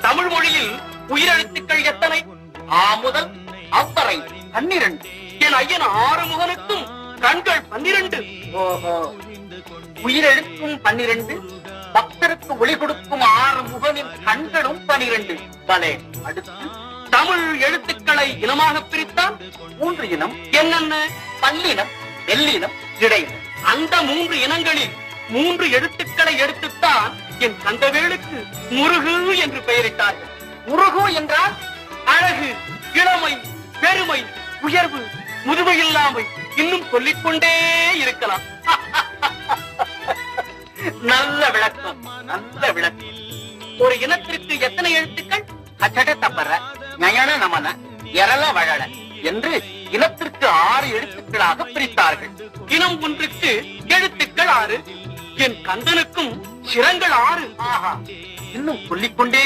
தமிழ் மொழியில் உயிரெழுத்துக்கள் எத்தனை? ஆ முதல் அவ்வரை 12. என் ஐயன் ஆறுமுகனுக்கும் கண்கள் 12. ஓஹோ, உயிரெழுத்தும் 12, பக்தருக்கு ஒளி கொடுக்கும் ஆறுமுகனின் கண்களும் 12. பலே. அடுத்து தமிழ் எழுத்துக்களை இனமாக பிரித்தால் 3 இனம். என்னென்ன? பல்லினம், வெள்ளினம், இடையினம். அந்த 3 இனங்களில் 3 எழுத்துக்களை எடுத்துத்தான் என் கந்தவேலுக்கு முருகு என்று பெயரிட்டார்கள். முருகு என்றால் அழகு, இளமை, பெருமை, உயர்வு, முதுமை இல்லாமை, இன்னும் சொல்லிக்கொண்டே இருக்கலாம். நல்ல விளக்கம், நல்ல விளக்கம். ஒரு இனத்திற்கு எத்தனை எழுத்துக்கள்? அச்சட தப்பற, நயன நமன, எரள வழல என்று இனத்திற்கு 6 எழுத்துக்களாக பிரித்தார்கள். இனம் ஒன்றுக்கு எழுத்துக்கள் 6. என் கந்தனுக்கும் சிரங்கள் 6. ஆஹா, இன்னும் சொல்லிக்கொண்டே